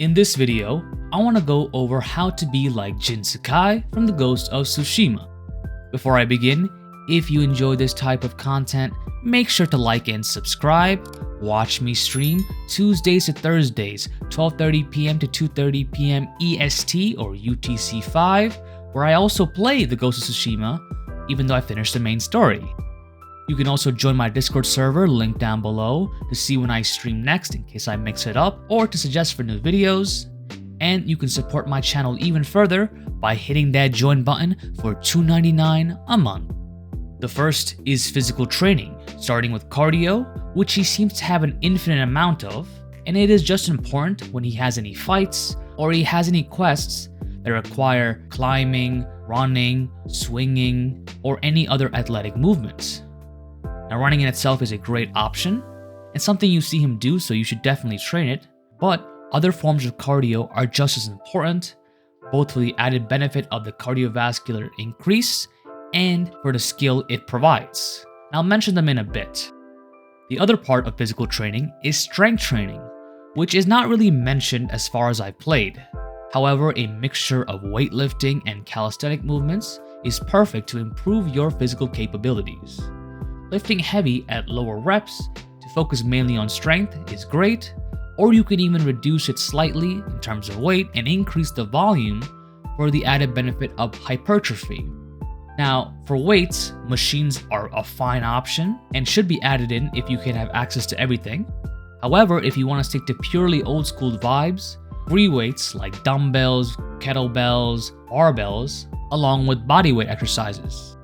In this video, I want to go over how to be like Jin Sakai from the Ghost of Tsushima. Before I begin, if you enjoy this type of content, make sure to like and subscribe. Watch me stream Tuesdays to Thursdays, 12:30 p.m. to 2:30 p.m. EST or UTC5, where I also play the Ghost of Tsushima, even though I finished the main story. You can also join my Discord server, link down below, to see when I stream next in case I mix it up, or to suggest for new videos. And you can support my channel even further by hitting that join button for $2.99 a month. The first is physical training, starting with cardio, which he seems to have an infinite amount of, and it is just important when he has any fights or he has any quests that require climbing, running, swinging, or any other athletic movements. Now, running in itself is a great option and something you see him do, so you should definitely train it, but other forms of cardio are just as important, both for the added benefit of the cardiovascular increase and for the skill it provides. I'll mention them in a bit. The other part of physical training is strength training, which is not really mentioned as far as I've played. However, a mixture of weightlifting and calisthenic movements is perfect to improve your physical capabilities. Lifting heavy at lower reps to focus mainly on strength is great, or you can even reduce it slightly in terms of weight and increase the volume for the added benefit of hypertrophy. Now, for weights, machines are a fine option and should be added in if you can have access to everything. However, if you want to stick to purely old school vibes, free weights like dumbbells, kettlebells, barbells, along with bodyweight exercises.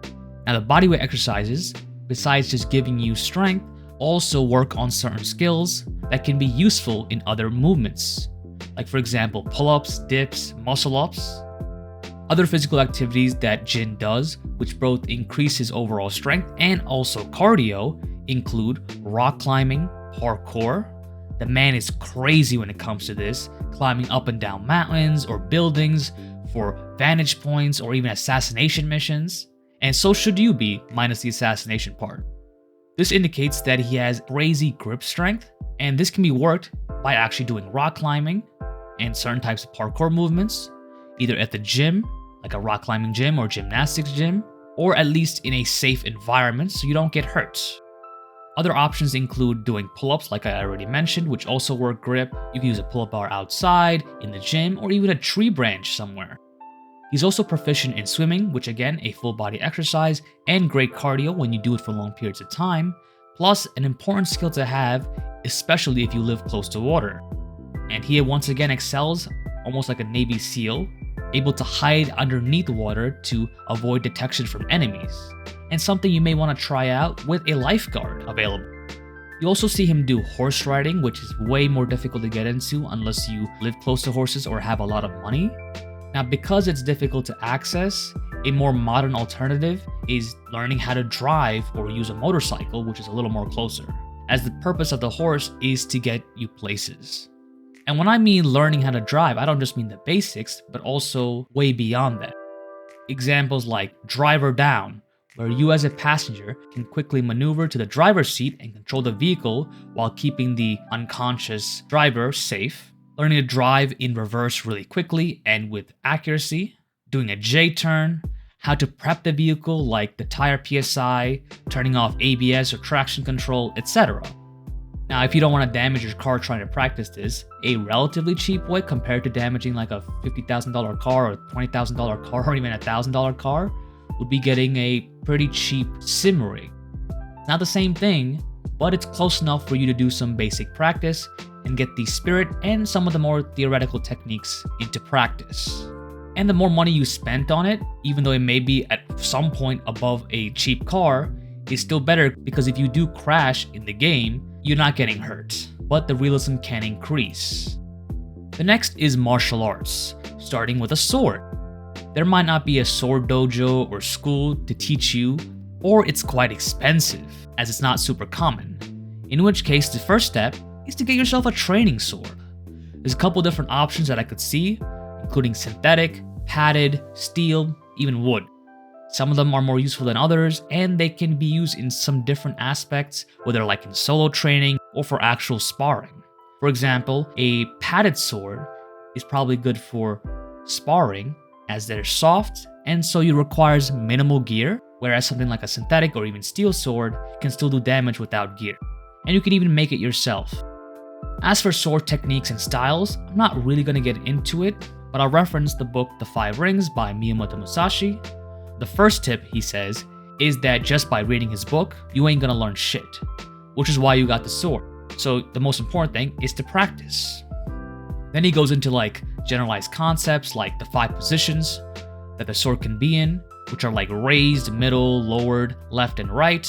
Now, the bodyweight exercises, besides just giving you strength, also work on certain skills that can be useful in other movements, like for example pull-ups, dips, muscle-ups. Other physical activities that Jin does, which both increase his overall strength and also cardio, include rock climbing, parkour. The man is crazy when it comes to this, climbing up and down mountains or buildings for vantage points or even assassination missions. And so should you be, minus the assassination part. This indicates that he has crazy grip strength, and this can be worked by actually doing rock climbing and certain types of parkour movements, either at the gym, like a rock climbing gym or gymnastics gym, or at least in a safe environment so you don't get hurt. Other options include doing pull-ups, like I already mentioned, which also work grip. You can use a pull-up bar outside, in the gym, or even a tree branch somewhere. He's also proficient in swimming, which again, a full body exercise and great cardio when you do it for long periods of time, plus an important skill to have, especially if you live close to water. And he once again excels almost like a Navy SEAL, able to hide underneath water to avoid detection from enemies, and something you may want to try out with a lifeguard available. You also see him do horse riding, which is way more difficult to get into unless you live close to horses or have a lot of money. Now, because it's difficult to access, a more modern alternative is learning how to drive or use a motorcycle, which is a little more closer, as the purpose of the horse is to get you places. And when I mean learning how to drive, I don't just mean the basics, but also way beyond that. Examples like driver down, where you as a passenger can quickly maneuver to the driver's seat and control the vehicle while keeping the unconscious driver safe. Learning to drive in reverse really quickly and with accuracy, doing a J-turn, how to prep the vehicle like the tire PSI, turning off ABS or traction control, etc. Now, if you don't want to damage your car trying to practice this, a relatively cheap way compared to damaging like a $50,000 car or $20,000 car or even a $1,000 car would be getting a pretty cheap sim rig. Not the same thing, but it's close enough for you to do some basic practice and get the spirit and some of the more theoretical techniques into practice. And the more money you spent on it, even though it may be at some point above a cheap car, is still better because if you do crash in the game, you're not getting hurt, but the realism can increase. The next is martial arts, starting with a sword. There might not be a sword dojo or school to teach you, or it's quite expensive, as it's not super common, in which case the first step is to get yourself a training sword. There's a couple different options that I could see, including synthetic, padded, steel, even wood. Some of them are more useful than others, and they can be used in some different aspects, whether like in solo training or for actual sparring. For example, a padded sword is probably good for sparring, as they're soft and so it requires minimal gear, whereas something like a synthetic or even steel sword can still do damage without gear. And you can even make it yourself. As for sword techniques and styles, I'm not really going to get into it, but I'll reference the book The Five Rings by Miyamoto Musashi. The first tip, he says, is that just by reading his book, you ain't gonna learn shit, which is why you got the sword. So the most important thing is to practice. Then he goes into like generalized concepts like the 5 positions that the sword can be in, which are like raised, middle, lowered, left, and right,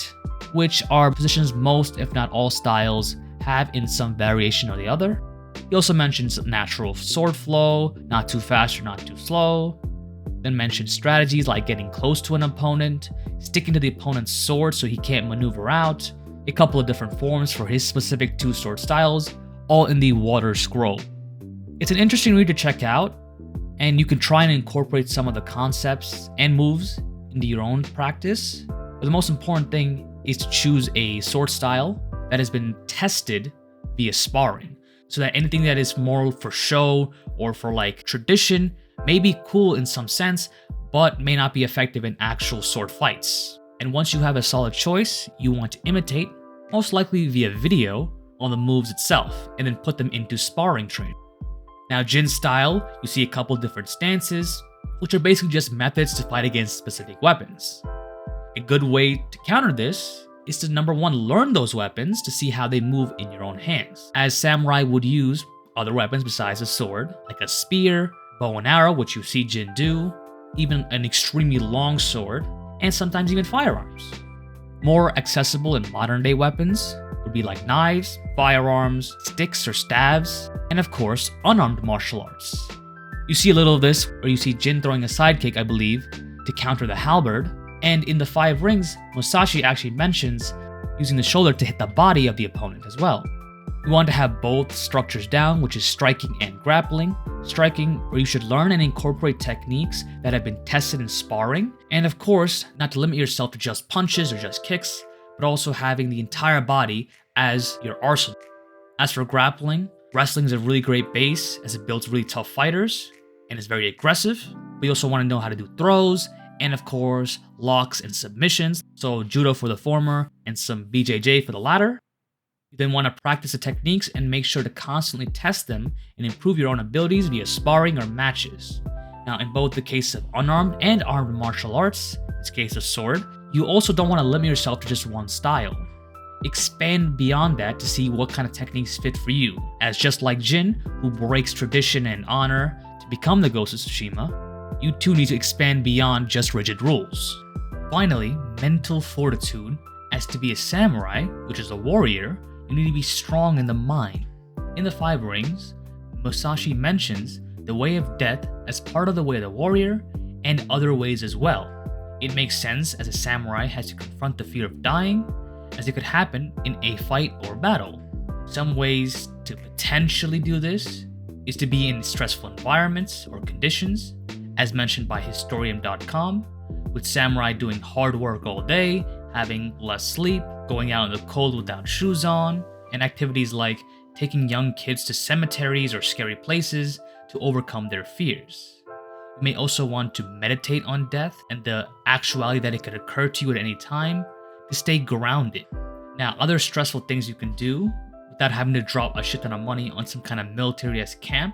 which are positions most, if not all styles have in some variation or the other. He also mentions natural sword flow, not too fast or not too slow. Then mentions strategies like getting close to an opponent, sticking to the opponent's sword so he can't maneuver out, a couple of different forms for his specific 2 sword styles, all in the Water Scroll. It's an interesting read to check out, and you can try and incorporate some of the concepts and moves into your own practice. But the most important thing is to choose a sword style that has been tested via sparring, so that anything that is more for show or for like tradition may be cool in some sense, but may not be effective in actual sword fights. And once you have a solid choice you want to imitate, most likely via video, on the moves itself, and then put them into sparring training. Now, Jin's style, you see a couple different stances, which are basically just methods to fight against specific weapons. A good way to counter this is to number 1, learn those weapons to see how they move in your own hands, as samurai would use other weapons besides a sword, like a spear, bow and arrow, which you see Jin do, even an extremely long sword, and sometimes even firearms. More accessible and modern day weapons would be like knives, firearms, sticks or staves, and of course, unarmed martial arts. You see a little of this where you see Jin throwing a sidekick, I believe, to counter the halberd, and in the 5 Rings, Musashi actually mentions using the shoulder to hit the body of the opponent as well. You want to have both structures down, which is striking and grappling. Striking, where you should learn and incorporate techniques that have been tested in sparring, and of course, not to limit yourself to just punches or just kicks, but also having the entire body as your arsenal. As for grappling, wrestling is a really great base as it builds really tough fighters and is very aggressive, but you also want to know how to do throws, and of course, locks and submissions, so judo for the former and some BJJ for the latter. You then want to practice the techniques and make sure to constantly test them and improve your own abilities via sparring or matches. Now, in both the case of unarmed and armed martial arts, in this case of sword, you also don't want to limit yourself to just one style. Expand beyond that to see what kind of techniques fit for you, as just like Jin, who breaks tradition and honor to become the Ghost of Tsushima, you too need to expand beyond just rigid rules. Finally, mental fortitude, as to be a samurai, which is a warrior, you need to be strong in the mind. In the 5 Rings, Musashi mentions the way of death as part of the way of the warrior and other ways as well. It makes sense as a samurai has to confront the fear of dying, as it could happen in a fight or battle. Some ways to potentially do this is to be in stressful environments or conditions, as mentioned by Historium.com, with samurai doing hard work all day, having less sleep, going out in the cold without shoes on, and activities like taking young kids to cemeteries or scary places to overcome their fears. You may also want to meditate on death and the actuality that it could occur to you at any time to stay grounded. Now, other stressful things you can do without having to drop a shit ton of money on some kind of military-esque camp,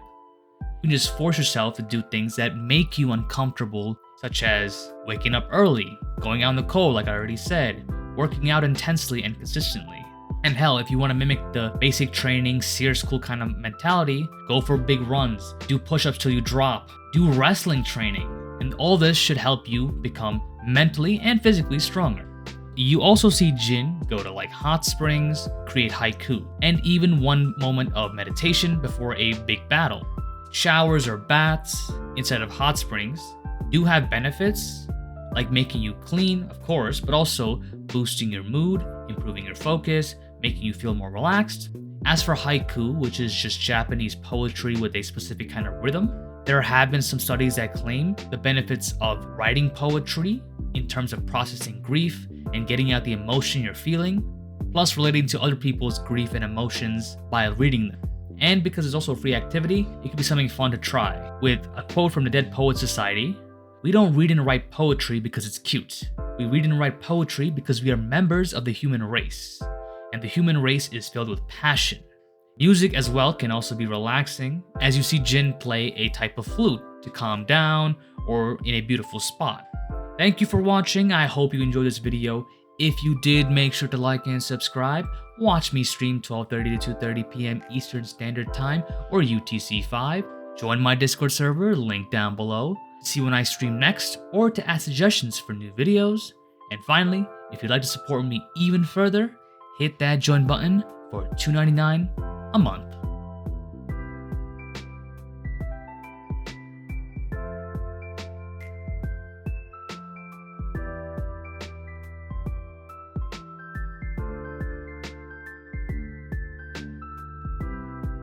you can just force yourself to do things that make you uncomfortable, such as waking up early, going out in the cold like I already said, working out intensely and consistently. And hell, if you want to mimic the basic training, SEER school kind of mentality, go for big runs, do push-ups till you drop, do wrestling training, and all this should help you become mentally and physically stronger. You also see Jin go to like hot springs, create haiku, and even one moment of meditation before a big battle. Showers or baths instead of hot springs do have benefits, like making you clean, of course, but also boosting your mood, improving your focus, making you feel more relaxed. As for haiku, which is just Japanese poetry with a specific kind of rhythm, there have been some studies that claim the benefits of writing poetry in terms of processing grief and getting out the emotion you're feeling, plus relating to other people's grief and emotions by reading them. And because it's also a free activity, it could be something fun to try. With a quote from the Dead Poets Society, "We don't read and write poetry because it's cute. We read and write poetry because we are members of the human race. And the human race is filled with passion." Music as well can also be relaxing, as you see Jin play a type of flute to calm down or in a beautiful spot. Thank you for watching. I hope you enjoyed this video. If you did, make sure to like and subscribe. Watch me stream 12:30 to 2:30 p.m. Eastern Standard Time or UTC5. Join my Discord server, link down below, to see when I stream next or to ask suggestions for new videos. And finally, if you'd like to support me even further, hit that join button for $2.99 a month.